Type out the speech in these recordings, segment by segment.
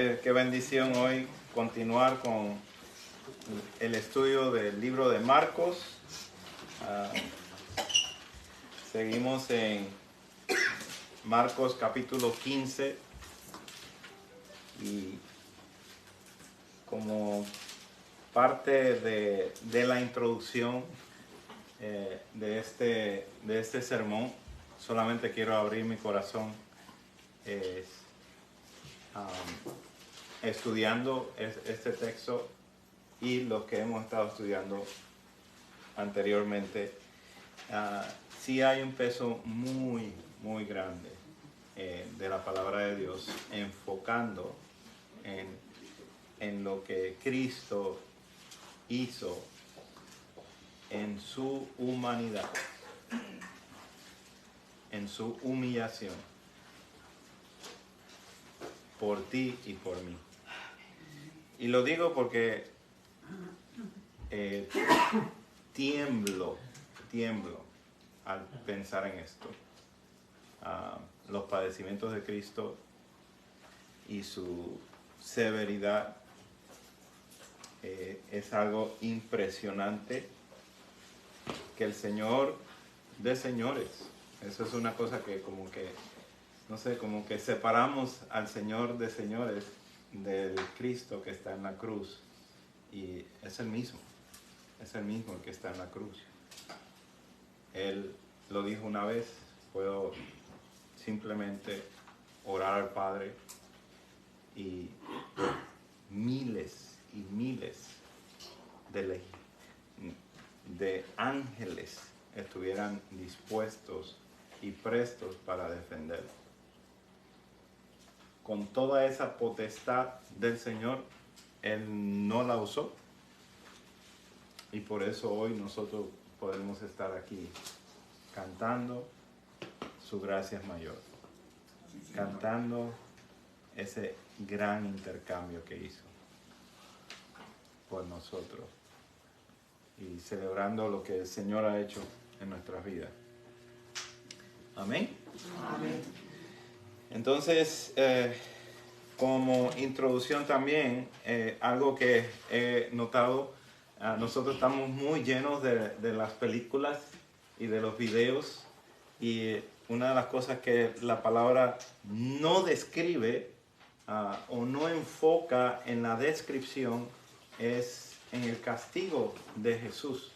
Qué bendición hoy continuar con el estudio del libro de Marcos. Seguimos en Marcos capítulo 15 y como parte de la introducción de este sermón, solamente quiero abrir mi corazón estudiando este texto y los que hemos estado estudiando anteriormente. Sí hay un peso muy, muy grande de la palabra de Dios enfocando en lo que Cristo hizo en su humanidad, en su humillación por ti y por mí. Y lo digo porque tiemblo al pensar en esto. Los padecimientos de Cristo y su severidad es algo impresionante, que el Señor de señores, eso es una cosa que como que, no sé, como que separamos al Señor de señores del Cristo que está en la cruz, y es el mismo el que está en la cruz. Él lo dijo una vez: puedo simplemente orar al Padre y miles y miles de ángeles estuvieran dispuestos y prestos para defenderlo. Con toda esa potestad del Señor, Él no la usó, y por eso hoy nosotros podemos estar aquí cantando su gracia es mayor, cantando ese gran intercambio que hizo por nosotros y celebrando lo que el Señor ha hecho en nuestras vidas. Amén. Amén. Entonces, como introducción también, algo que he notado, nosotros estamos muy llenos de las películas y de los videos, y una de las cosas que la palabra no describe o no enfoca en la descripción es en el castigo de Jesús.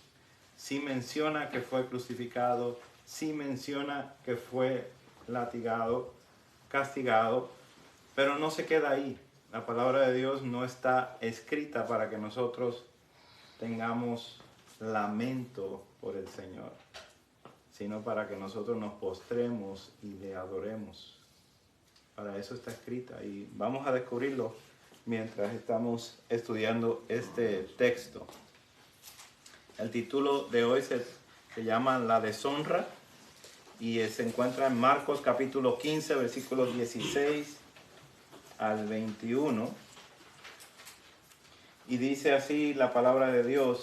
Sí menciona que fue crucificado, sí menciona que fue latigado, castigado, pero no se queda ahí. La palabra de Dios no está escrita para que nosotros tengamos lamento por el Señor, sino para que nosotros nos postremos y le adoremos. Para eso está escrita, y vamos a descubrirlo mientras estamos estudiando este texto. El título de hoy se llama La deshonra, y se encuentra en Marcos capítulo 15, versículos 16 al 21. Y dice así la palabra de Dios: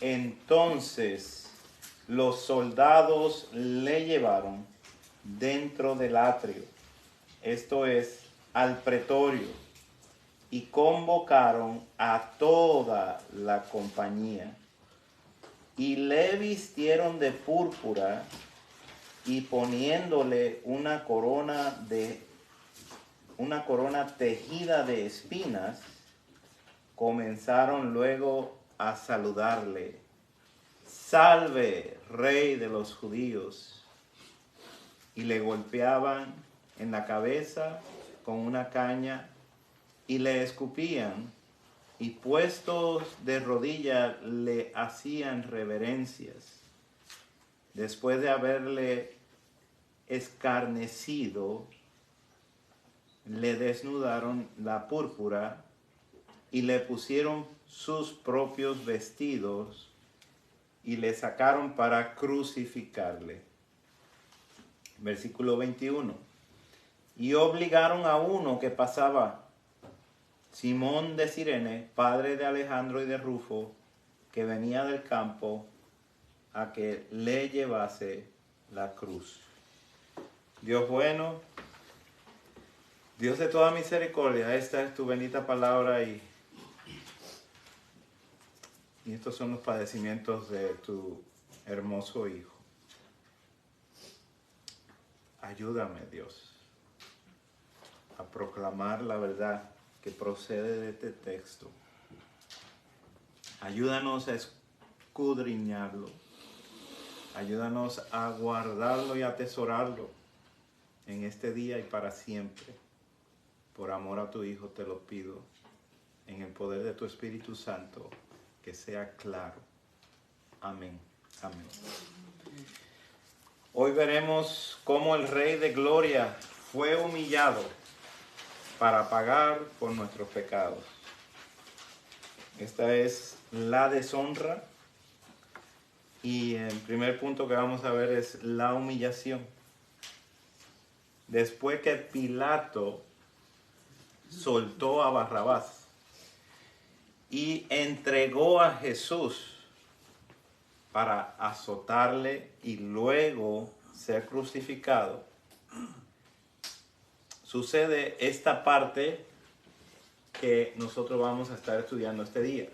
entonces los soldados le llevaron dentro del atrio, esto es, al pretorio, y convocaron a toda la compañía, y le vistieron de púrpura, y poniéndole una corona tejida de espinas, comenzaron luego a saludarle: ¡Salve, Rey de los judíos! Y le golpeaban en la cabeza con una caña y le escupían, y puestos de rodillas le hacían reverencias. Después de haberle escarnecido, le desnudaron la púrpura y le pusieron sus propios vestidos y le sacaron para crucificarle. Versículo 21. Y obligaron a uno que pasaba, Simón de Cirene, padre de Alejandro y de Rufo, que venía del campo, a que le llevase la cruz. Dios bueno, Dios de toda misericordia, esta es tu bendita palabra y estos son los padecimientos de tu hermoso Hijo. Ayúdame, Dios, a proclamar la verdad que procede de este texto. Ayúdanos a escudriñarlo. Ayúdanos a guardarlo y atesorarlo en este día y para siempre. Por amor a tu Hijo te lo pido, en el poder de tu Espíritu Santo, que sea claro. Amén. Amén. Hoy veremos cómo el Rey de Gloria fue humillado para pagar por nuestros pecados. Esta es la deshonra y el primer punto que vamos a ver es la humillación. Después que Pilato soltó a Barrabás y entregó a Jesús para azotarle y luego ser crucificado, sucede esta parte que nosotros vamos a estar estudiando este día.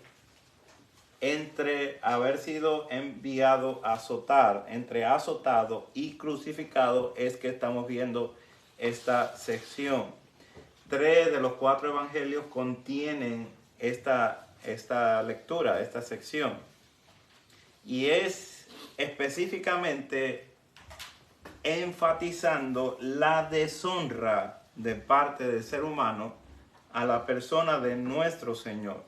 Entre haber sido enviado a azotar, entre azotado y crucificado, es que estamos viendo esta sección. 3 de los 4 evangelios contienen esta lectura, esta sección. Y es específicamente enfatizando la deshonra de parte del ser humano a la persona de nuestro Señor.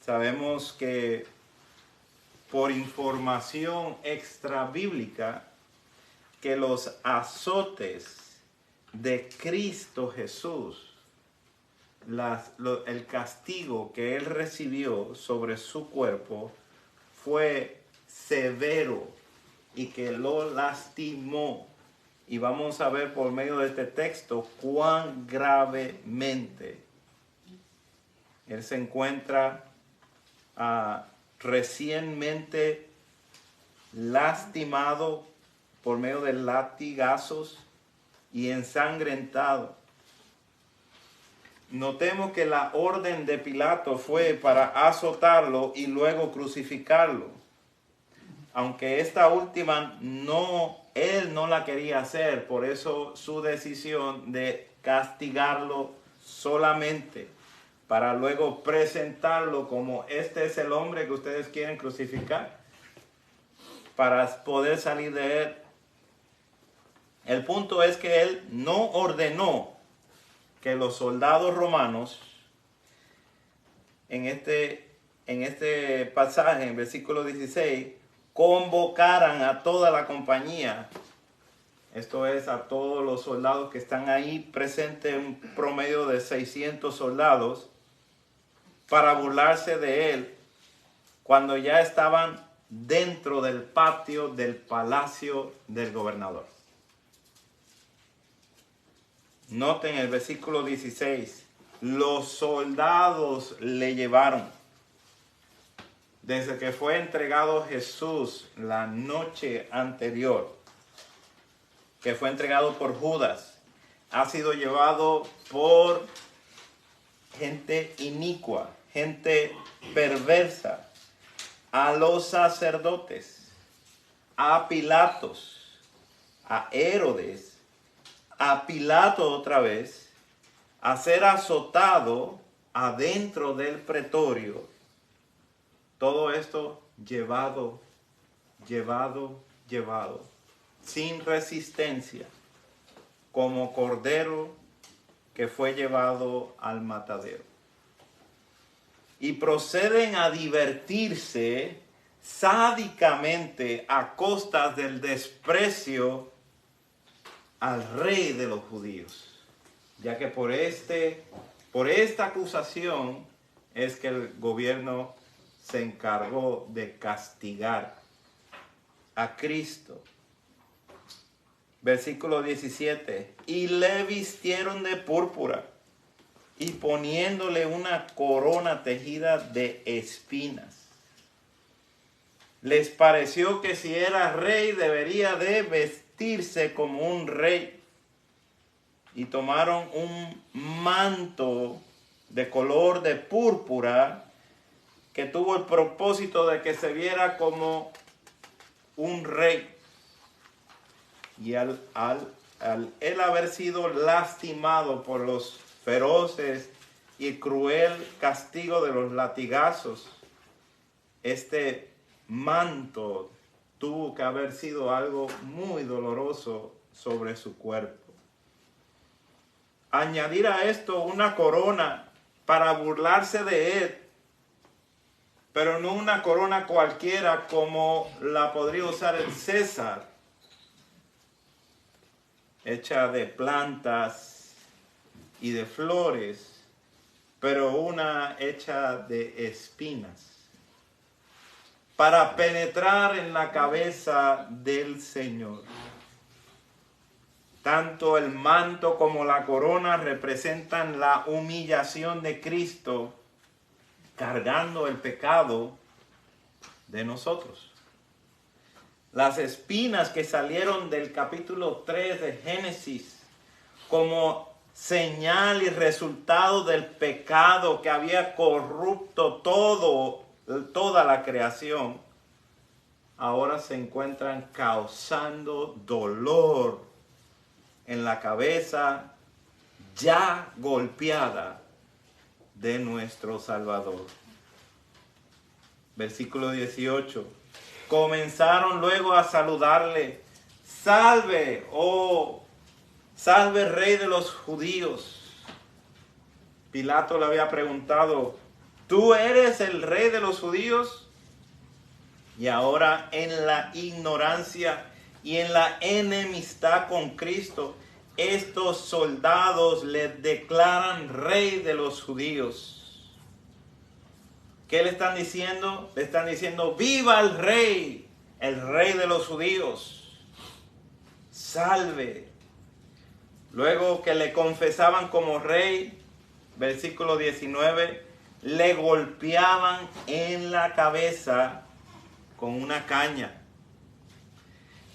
Sabemos que por información extra bíblica que los azotes de Cristo Jesús, el castigo que Él recibió sobre su cuerpo fue severo y que lo lastimó. Y vamos a ver por medio de este texto cuán gravemente Él se encuentra recientemente lastimado por medio de latigazos y ensangrentado. Notemos que la orden de Pilato fue para azotarlo y luego crucificarlo. Aunque esta última él no la quería hacer, por eso su decisión de castigarlo solamente, para luego presentarlo como este es el hombre que ustedes quieren crucificar, para poder salir de él. El punto es que él no ordenó que los soldados romanos, en este pasaje, en versículo 16, convocaran a toda la compañía, esto es, a todos los soldados que están ahí presentes, un promedio de 600 soldados, para burlarse de él, cuando ya estaban dentro del patio del palacio del gobernador. Noten el versículo 16. Los soldados le llevaron. Desde que fue entregado Jesús la noche anterior, que fue entregado por Judas, ha sido llevado por gente inicua, gente perversa, a los sacerdotes, a Pilatos, a Herodes, a Pilato otra vez, a ser azotado adentro del pretorio. Todo esto llevado, sin resistencia, como cordero que fue llevado al matadero. Y proceden a divertirse sádicamente a costas del desprecio al rey de los judíos, ya que por esta acusación es que el gobierno se encargó de castigar a Cristo. Versículo 17. Y le vistieron de púrpura y poniéndole una corona tejida de espinas. Les pareció que si era rey debería de vestirse como un rey. y tomaron un manto de color de púrpura que tuvo el propósito de que se viera como un rey. Y al él haber sido lastimado por los feroces y cruel castigo de los latigazos, este manto tuvo que haber sido algo muy doloroso sobre su cuerpo. Añadir a esto una corona para burlarse de él, pero no una corona cualquiera como la podría usar el César, hecha de plantas y de flores, pero una hecha de espinas, para penetrar en la cabeza del Señor. Tanto el manto como la corona representan la humillación de Cristo cargando el pecado de nosotros. Las espinas que salieron del capítulo 3 de Génesis como señal y resultado del pecado que había corrupto toda la creación, ahora se encuentran causando dolor en la cabeza ya golpeada de nuestro Salvador. Versículo 18. Comenzaron luego a saludarle: salve, salve, rey de los judíos. Pilato le había preguntado: ¿tú eres el rey de los judíos? Y ahora, en la ignorancia y en la enemistad con Cristo, estos soldados le declaran rey de los judíos. ¿Qué le están diciendo? Le están diciendo: ¡viva el rey de los judíos! ¡Salve! Luego que le confesaban como rey, versículo 19, le golpeaban en la cabeza con una caña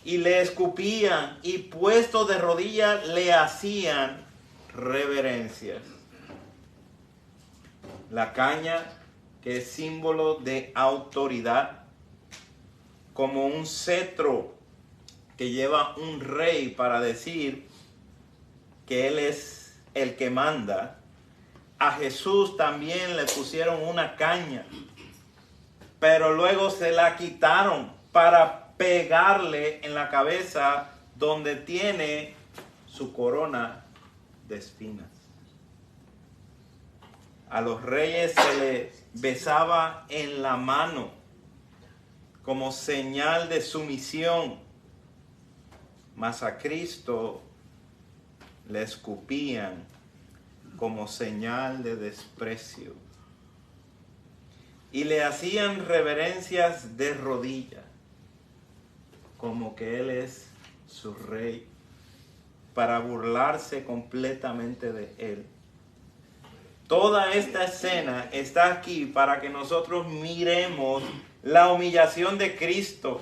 y le escupían, y puesto de rodillas le hacían reverencias. La caña, que es símbolo de autoridad, como un cetro que lleva un rey para decir que él es el que manda. A Jesús también le pusieron una caña, pero luego se la quitaron para pegarle en la cabeza donde tiene su corona de espinas. A los reyes se les besaba en la mano como señal de sumisión, mas a Cristo le escupían como señal de desprecio y le hacían reverencias de rodillas, como que Él es su rey, para burlarse completamente de Él. Toda esta escena está aquí para que nosotros miremos la humillación de Cristo,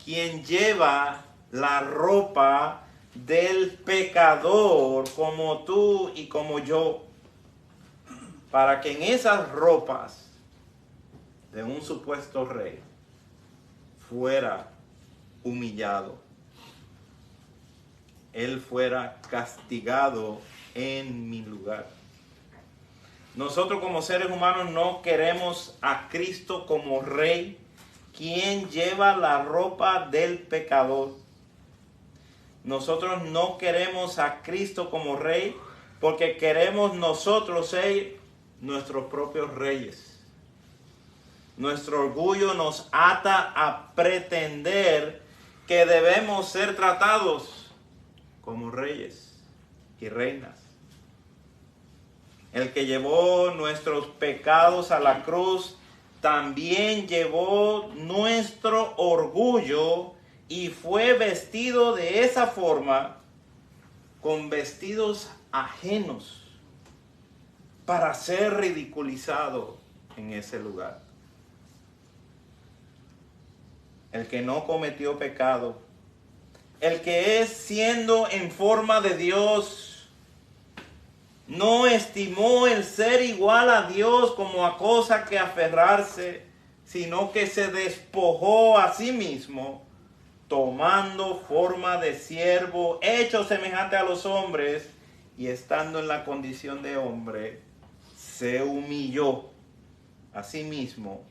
quien lleva la ropa del pecador como tú y como yo, para que en esas ropas de un supuesto rey fuera humillado, Él fuera castigado en mi lugar. Nosotros como seres humanos no queremos a Cristo como rey, quien lleva la ropa del pecador. Nosotros no queremos a Cristo como rey porque queremos nosotros ser nuestros propios reyes. Nuestro orgullo nos ata a pretender que debemos ser tratados como reyes y reinas. El que llevó nuestros pecados a la cruz también llevó nuestro orgullo y fue vestido de esa forma, con vestidos ajenos, para ser ridiculizado en ese lugar. El que no cometió pecado, el que es siendo en forma de Dios, No estimó el ser igual a Dios como a cosa que aferrarse, sino que se despojó a sí mismo, tomando forma de siervo, hecho semejante a los hombres, y estando en la condición de hombre, se humilló a sí mismo,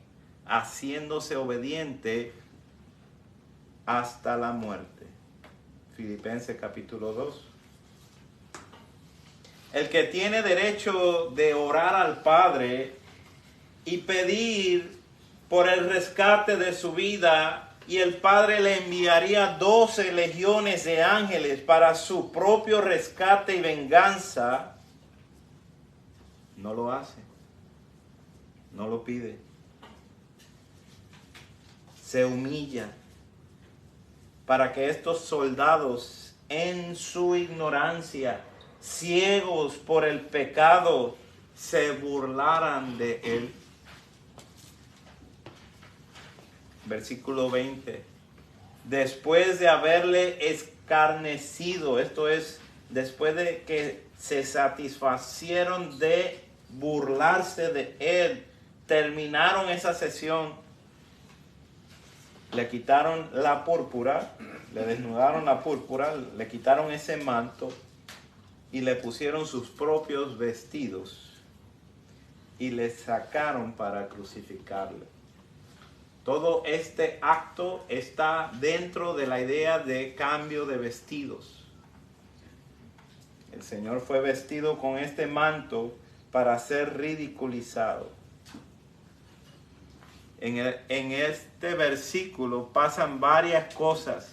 haciéndose obediente hasta la muerte. Filipenses capítulo 2. El que tiene derecho de orar al Padre y pedir por el rescate de su vida, y el Padre le enviaría 12 legiones de ángeles para su propio rescate y venganza, no lo hace, no lo pide, se humilla para que estos soldados, en su ignorancia, ciegos por el pecado, se burlaran de él. Versículo 20. Después de haberle escarnecido, esto es, después de que se satisfacieron de burlarse de él, terminaron esa sesión, le quitaron la púrpura, le desnudaron la púrpura, le quitaron ese manto y le pusieron sus propios vestidos y le sacaron para crucificarle. Todo este acto está dentro de la idea de cambio de vestidos. El Señor fue vestido con este manto para ser ridiculizado. En este versículo pasan varias cosas.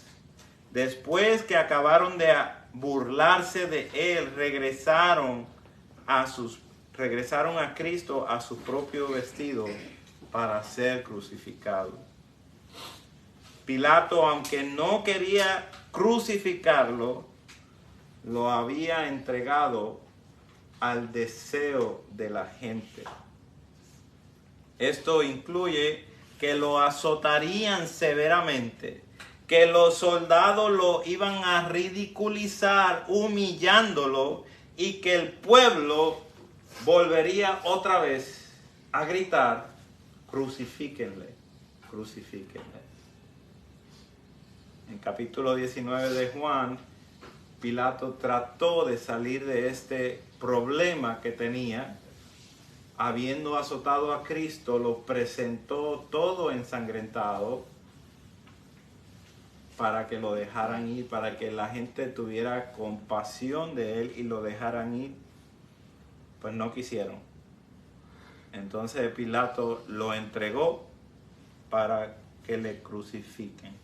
Después que acabaron de burlarse de él, regresaron a Cristo a su propio vestido para ser crucificado. Pilato, aunque no quería crucificarlo, lo había entregado al deseo de la gente. Esto incluye que lo azotarían severamente, que los soldados lo iban a ridiculizar, humillándolo, y que el pueblo volvería otra vez a gritar: crucifíquenle, crucifíquenle. En capítulo 19 de Juan, Pilato trató de salir de este problema que tenía. Habiendo azotado a Cristo, lo presentó todo ensangrentado para que lo dejaran ir, para que la gente tuviera compasión de él y lo dejaran ir. Pues no quisieron. Entonces Pilato lo entregó para que le crucifiquen.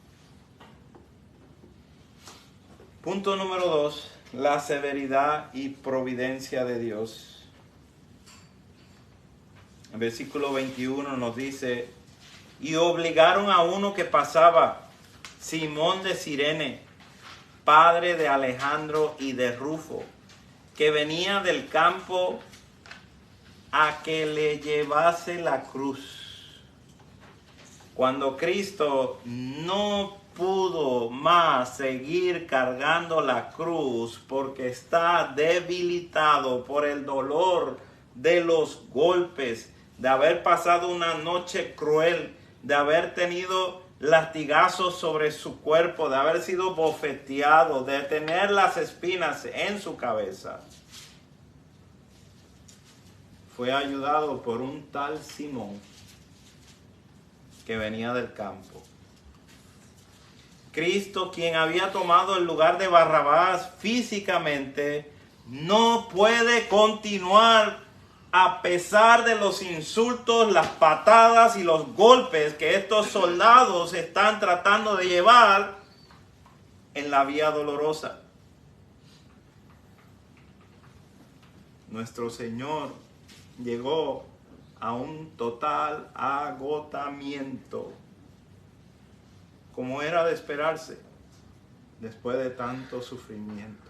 Punto número 2, la severidad y providencia de Dios. El versículo 21 nos dice: y obligaron a uno que pasaba, Simón de Cirene, padre de Alejandro y de Rufo, que venía del campo, a que le llevase la cruz. Cuando Cristo no pudo más seguir cargando la cruz porque está debilitado por el dolor de los golpes, de haber pasado una noche cruel, de haber tenido latigazos sobre su cuerpo, de haber sido bofeteado, de tener las espinas en su cabeza, fue ayudado por un tal Simón que venía del campo. Cristo, quien había tomado el lugar de Barrabás físicamente, no puede continuar a pesar de los insultos, las patadas y los golpes que estos soldados están tratando de llevar en la vía dolorosa. Nuestro Señor llegó a un total agotamiento, como era de esperarse después de tanto sufrimiento.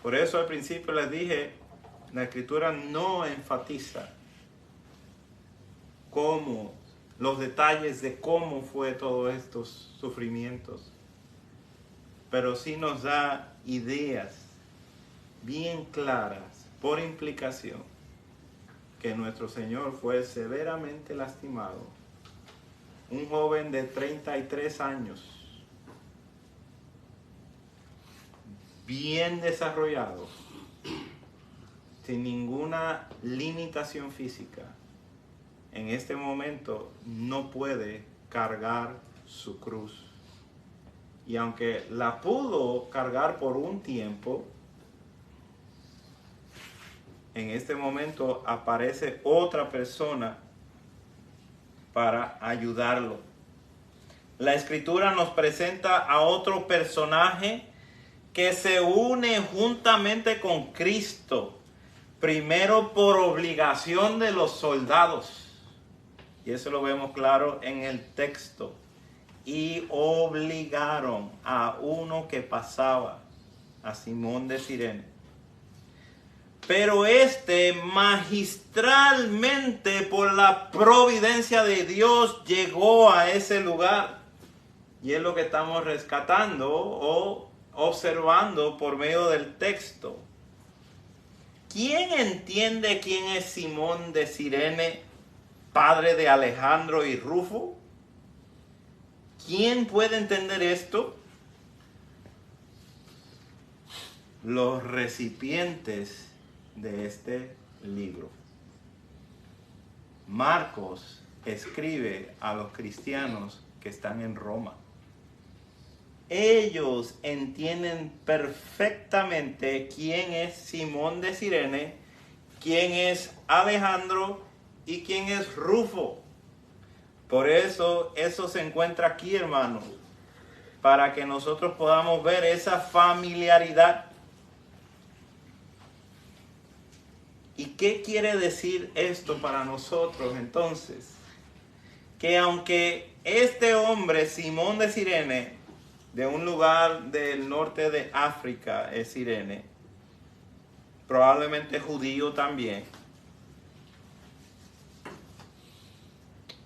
Por eso al principio les dije, la Escritura no enfatiza cómo, los detalles de cómo fue todos estos sufrimientos, pero sí nos da ideas bien claras, por implicación, que nuestro Señor fue severamente lastimado. Un joven de 33 años, bien desarrollado, sin ninguna limitación física, en este momento no puede cargar su cruz. Y aunque la pudo cargar por un tiempo, en este momento aparece otra persona para ayudarlo. La Escritura nos presenta a otro personaje que se une juntamente con Cristo, primero por obligación de los soldados, y eso lo vemos claro en el texto, y obligaron a uno que pasaba, a Simón de Cirene. Pero magistralmente por la providencia de Dios llegó a ese lugar, y es lo que estamos rescatando o observando por medio del texto. ¿Quién entiende quién es Simón de Cirene, padre de Alejandro y Rufo? ¿Quién puede entender esto? Los recipientes de este libro. Marcos escribe a los cristianos que están en Roma. Ellos entienden perfectamente quién es Simón de Cirene, quién es Alejandro y quién es Rufo. Por eso se encuentra aquí, hermanos, para que nosotros podamos ver esa familiaridad. ¿Y qué quiere decir esto para nosotros entonces? Que aunque este hombre, Simón de Cirene, de un lugar del norte de África, es Cirene, probablemente judío también,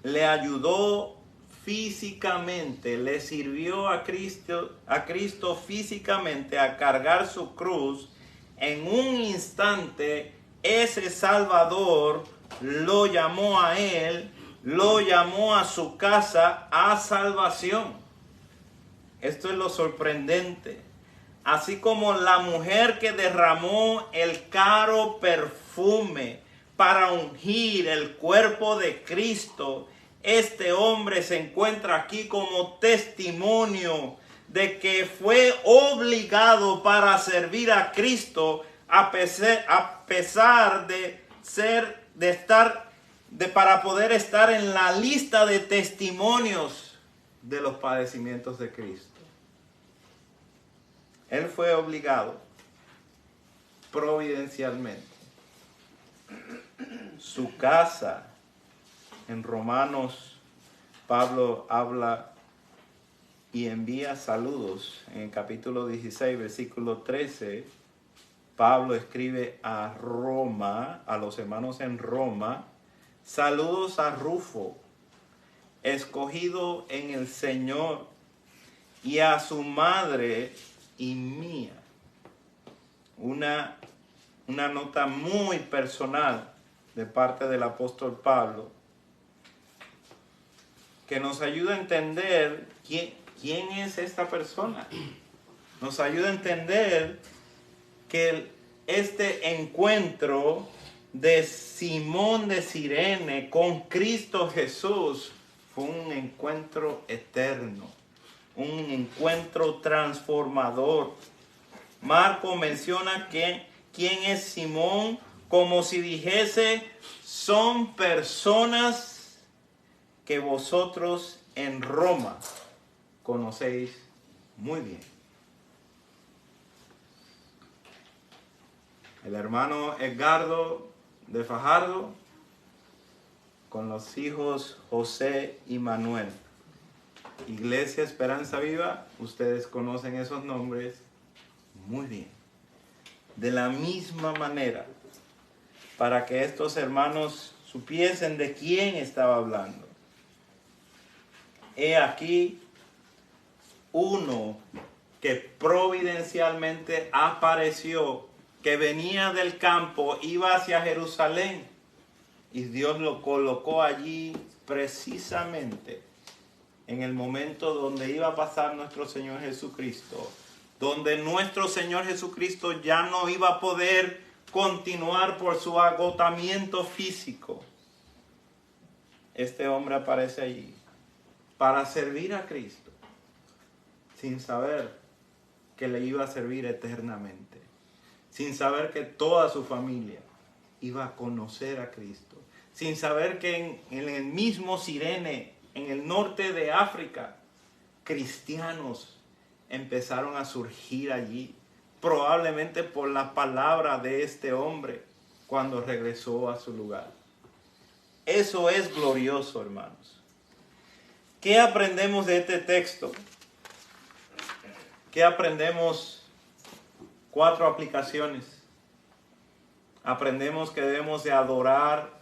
le ayudó físicamente, le sirvió a Cristo físicamente a cargar su cruz. En un instante, ese Salvador lo llamó a él, lo llamó a su casa a salvación. Esto es lo sorprendente. Así como la mujer que derramó el caro perfume para ungir el cuerpo de Cristo, este hombre se encuentra aquí como testimonio de que fue obligado para servir a Cristo para poder estar en la lista de testimonios de los padecimientos de Cristo. Él fue obligado providencialmente. Su casa, en Romanos, Pablo habla y envía saludos. En el capítulo 16, versículo 13, Pablo escribe a Roma, a los hermanos en Roma: saludos a Rufo, escogido en el Señor, y a su madre y mía. Una nota muy personal de parte del apóstol Pablo, que nos ayuda a entender quién es esta persona. Nos ayuda a entender que este encuentro de Simón de Cirene con Cristo Jesús fue un encuentro eterno, un encuentro transformador. Marco menciona quién es Simón como si dijese: son personas que vosotros en Roma conocéis muy bien. El hermano Edgardo de Fajardo con los hijos José y Manuel. Iglesia Esperanza Viva, ustedes conocen esos nombres muy bien. De la misma manera, para que estos hermanos supiesen de quién estaba hablando. He aquí uno que providencialmente apareció que venía del campo, iba hacia Jerusalén. Y Dios lo colocó allí precisamente en el momento donde iba a pasar nuestro Señor Jesucristo, donde nuestro Señor Jesucristo ya no iba a poder continuar por su agotamiento físico. Este hombre aparece allí para servir a Cristo, sin saber que le iba a servir eternamente, sin saber que toda su familia iba a conocer a Cristo, sin saber que en el mismo Cirene, en el norte de África, cristianos empezaron a surgir allí, probablemente por la palabra de este hombre cuando regresó a su lugar. Eso es glorioso, hermanos. ¿Qué aprendemos de este texto? ¿Qué aprendemos? 4 aplicaciones. Aprendemos que debemos de adorar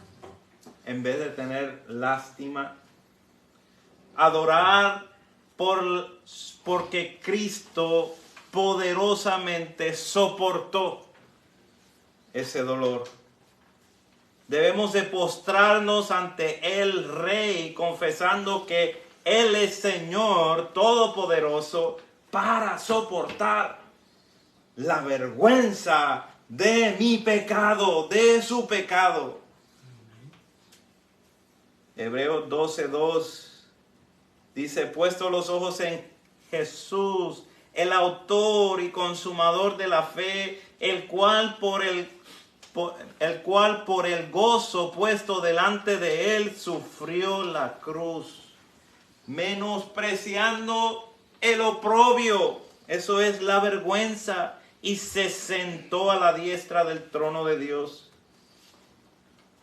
en vez de tener lástima. Adorar porque Cristo poderosamente soportó ese dolor. Debemos de postrarnos ante el Rey, confesando que Él es Señor Todopoderoso para soportar la vergüenza de mi pecado, de su pecado. Hebreos 12:2 dice, puesto los ojos en Jesús, el autor y consumador de la fe, el cual por el gozo puesto delante de él sufrió la cruz, menospreciando el oprobio, eso es la vergüenza, y se sentó a la diestra del trono de Dios.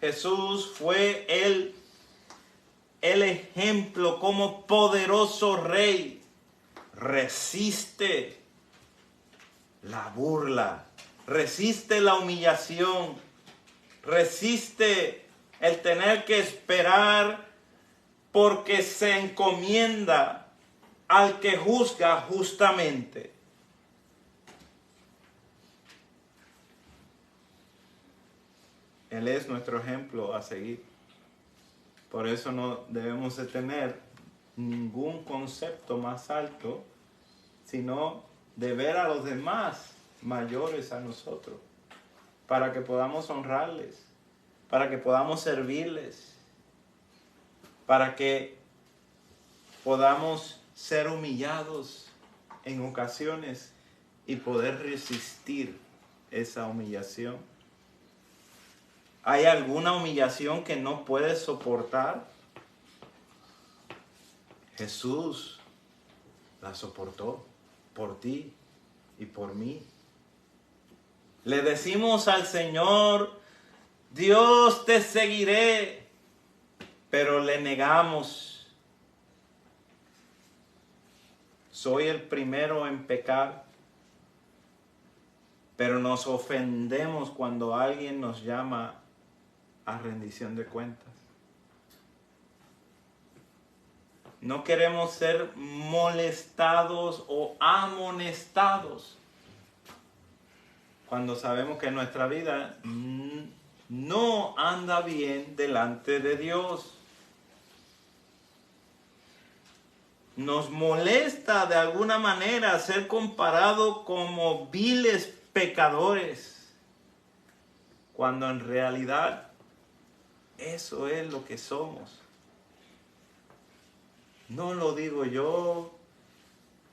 Jesús fue el ejemplo como poderoso rey. Resiste la burla, resiste la humillación, resiste el tener que esperar, porque se encomienda al que juzga justamente. Él es nuestro ejemplo a seguir. Por eso no debemos de tener ningún concepto más alto, sino de ver a los demás mayores a nosotros, para que podamos honrarles, para que podamos servirles, para que podamos ser humillados en ocasiones y poder resistir esa humillación. ¿Hay alguna humillación que no puedes soportar? Jesús la soportó por ti y por mí. Le decimos al Señor, Dios te seguiré, pero le negamos. Soy el primero en pecar, pero nos ofendemos cuando alguien nos llama a rendición de cuentas. No queremos ser molestados o amonestados cuando sabemos que nuestra vida no anda bien delante de Dios. Nos molesta de alguna manera ser comparado como viles pecadores, cuando en realidad eso es lo que somos. No lo digo yo,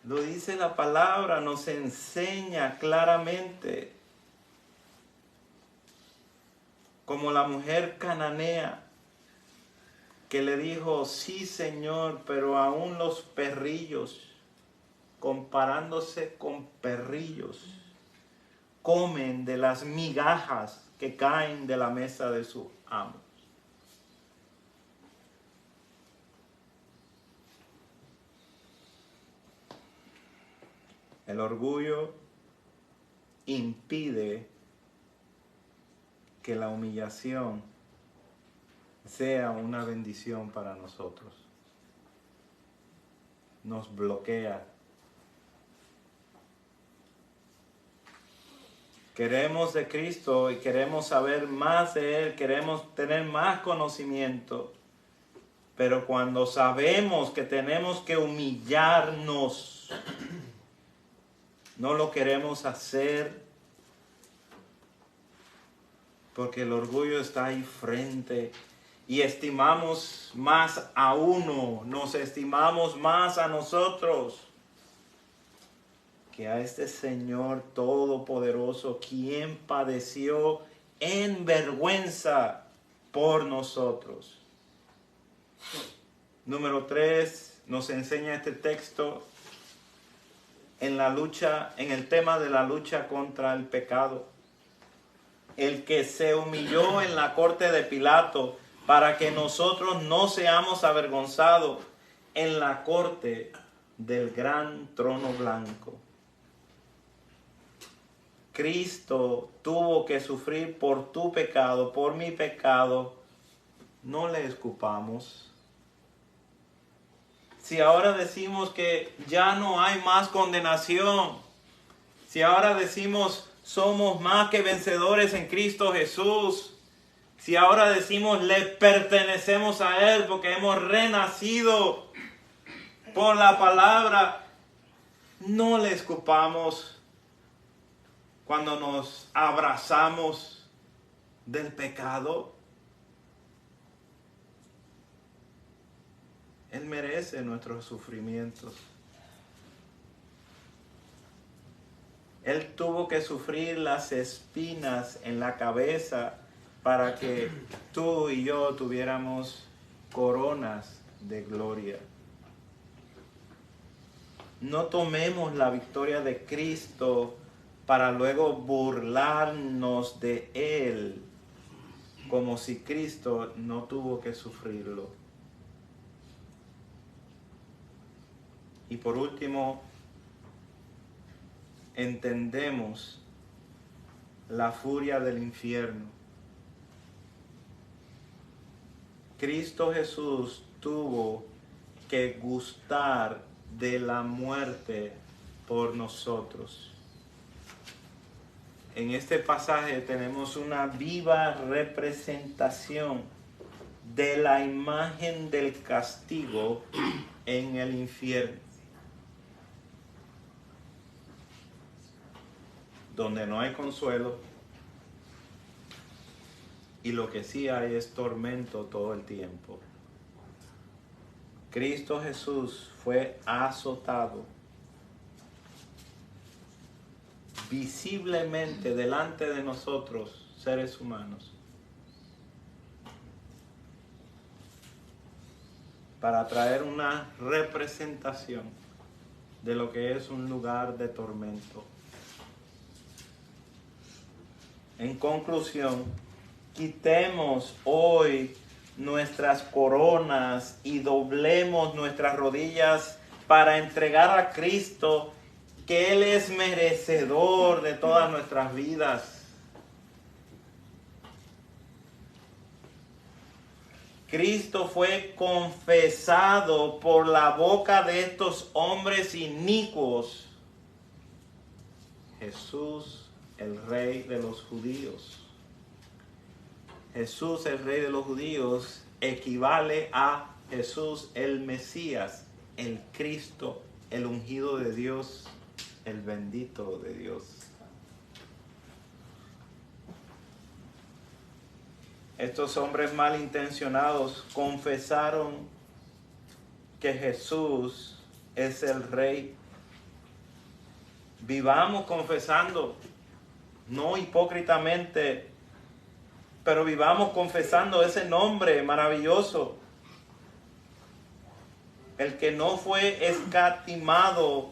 lo dice la palabra, nos enseña claramente. Como la mujer cananea que le dijo, sí Señor, pero aún los perrillos, comparándose con perrillos, comen de las migajas que caen de la mesa de su amo. El orgullo impide que la humillación sea una bendición para nosotros. Nos bloquea. Queremos de Cristo y queremos saber más de Él, queremos tener más conocimiento. Pero cuando sabemos que tenemos que humillarnos, no lo queremos hacer porque el orgullo está ahí frente y estimamos más a uno, nos estimamos más a nosotros que a este Señor Todopoderoso, quien padeció en vergüenza por nosotros. Número 3, nos enseña este texto en la lucha, en el tema de la lucha contra el pecado. El que se humilló en la corte de Pilato para que nosotros no seamos avergonzados en la corte del gran trono blanco. Cristo tuvo que sufrir por tu pecado, por mi pecado. No le escupamos. Si ahora decimos que ya no hay más condenación, si ahora decimos somos más que vencedores en Cristo Jesús, si ahora decimos le pertenecemos a Él porque hemos renacido por la palabra, no le escupamos cuando nos abrazamos del pecado. Él merece nuestros sufrimientos. Él tuvo que sufrir las espinas en la cabeza para que tú y yo tuviéramos coronas de gloria. No tomemos la victoria de Cristo para luego burlarnos de Él, como si Cristo no tuvo que sufrirlo. Y por último, entendemos la furia del infierno. Cristo Jesús tuvo que gustar de la muerte por nosotros. En este pasaje tenemos una viva representación de la imagen del castigo en el infierno, donde no hay consuelo y lo que sí hay es tormento todo el tiempo. Cristo Jesús fue azotado visiblemente delante de nosotros, seres humanos, para traer una representación de lo que es un lugar de tormento. En conclusión, quitemos hoy nuestras coronas y doblemos nuestras rodillas para entregar a Cristo, que Él es merecedor de todas nuestras vidas. Cristo fue confesado por la boca de estos hombres inicuos. Jesús, el Rey de los judíos. Jesús, el Rey de los judíos, equivale a Jesús, el Mesías, el Cristo, el ungido de Dios, el bendito de Dios. Estos hombres malintencionados confesaron que Jesús es el Rey. Vivamos confesando, no hipócritamente, pero vivamos confesando ese nombre maravilloso. El que no fue escatimado,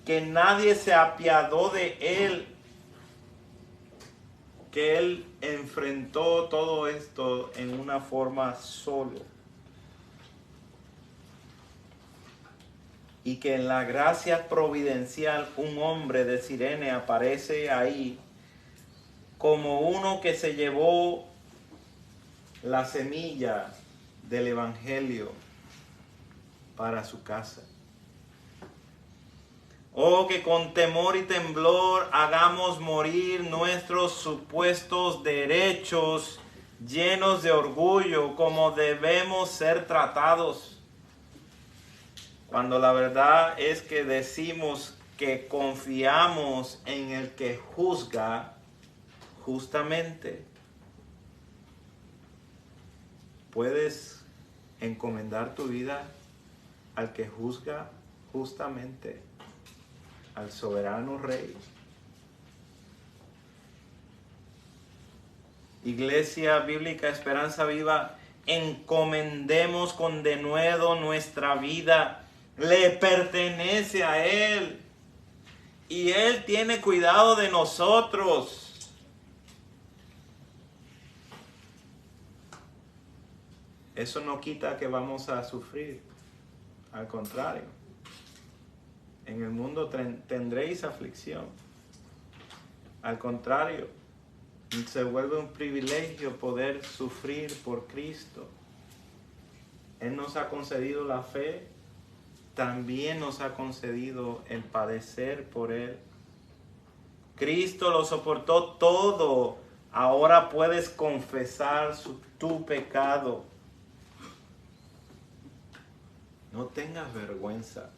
que nadie se apiadó de Él, que Él enfrentó todo esto en una forma solo. Y que en la gracia providencial un hombre de Cirene aparece ahí como uno que se llevó la semilla del Evangelio para su casa. Oh, que con temor y temblor hagamos morir nuestros supuestos derechos, llenos de orgullo, como debemos ser tratados. Cuando la verdad es que decimos que confiamos en el que juzga justamente. Puedes encomendar tu vida al que juzga justamente, al soberano Rey. Iglesia Bíblica Esperanza Viva, encomendemos con denuedo nuestra vida. Le pertenece a Él. Y Él tiene cuidado de nosotros. Eso no quita que vamos a sufrir. Al contrario. En el mundo tendréis aflicción. Al contrario, se vuelve un privilegio poder sufrir por Cristo. Él nos ha concedido la fe, también nos ha concedido el padecer por Él. Cristo lo soportó todo. Ahora puedes confesar tu pecado. No tengas vergüenza.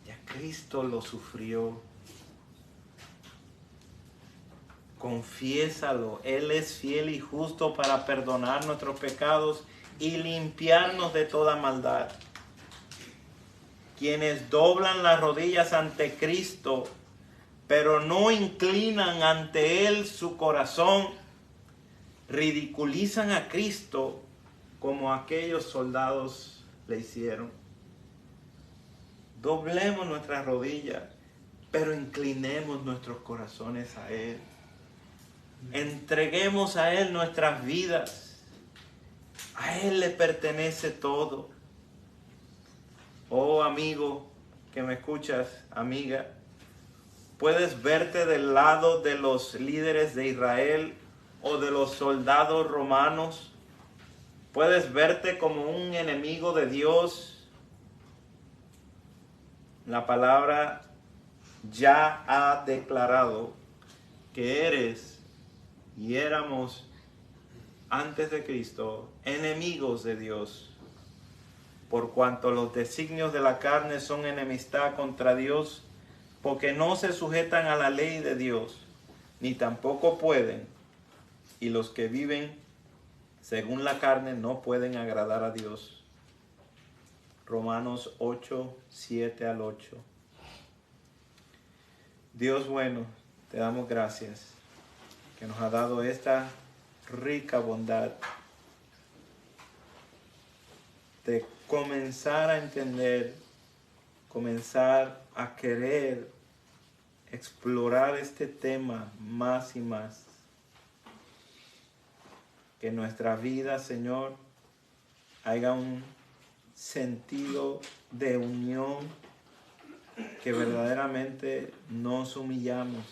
Ya Cristo lo sufrió. Confiésalo. Él es fiel y justo para perdonar nuestros pecados y limpiarnos de toda maldad. Quienes doblan las rodillas ante Cristo, pero no inclinan ante Él su corazón, ridiculizan a Cristo como aquellos soldados le hicieron. Doblemos nuestras rodillas, pero inclinemos nuestros corazones a Él. Entreguemos a Él nuestras vidas. A Él le pertenece todo. Oh amigo que me escuchas, amiga, puedes verte del lado de los líderes de Israel o de los soldados romanos. Puedes verte como un enemigo de Dios. La palabra ya ha declarado que eres y éramos antes de Cristo enemigos de Dios, por cuanto los designios de la carne son enemistad contra Dios, porque no se sujetan a la ley de Dios, ni tampoco pueden, y los que viven según la carne no pueden agradar a Dios. Romanos 8, 7 al 8. Dios bueno, te damos gracias que nos ha dado esta rica bondad de comenzar a entender, comenzar a querer explorar este tema más y más. Que en nuestra vida, Señor, haya un sentido de unión, que verdaderamente nos humillamos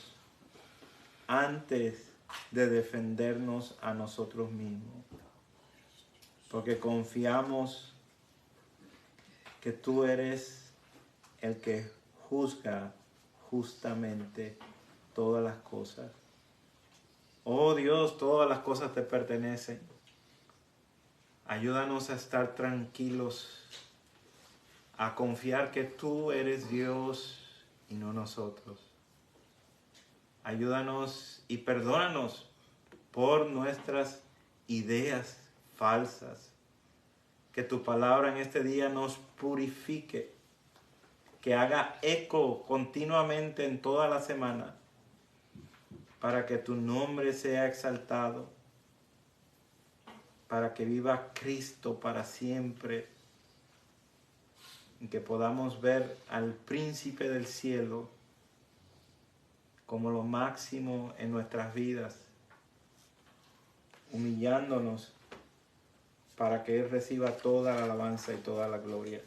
antes de defendernos a nosotros mismos. Porque confiamos que tú eres el que juzga justamente todas las cosas. Oh Dios, todas las cosas te pertenecen. Ayúdanos a estar tranquilos, a confiar que tú eres Dios y no nosotros. Ayúdanos y perdónanos por nuestras ideas falsas. Que tu palabra en este día nos purifique, que haga eco continuamente en toda la semana, para que tu nombre sea exaltado, para que viva Cristo para siempre, y que podamos ver al príncipe del cielo como lo máximo en nuestras vidas, humillándonos para que Él reciba toda la alabanza y toda la gloria.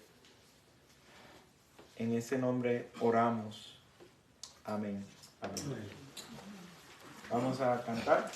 En ese nombre oramos. Amén. Amén. Vamos a cantar.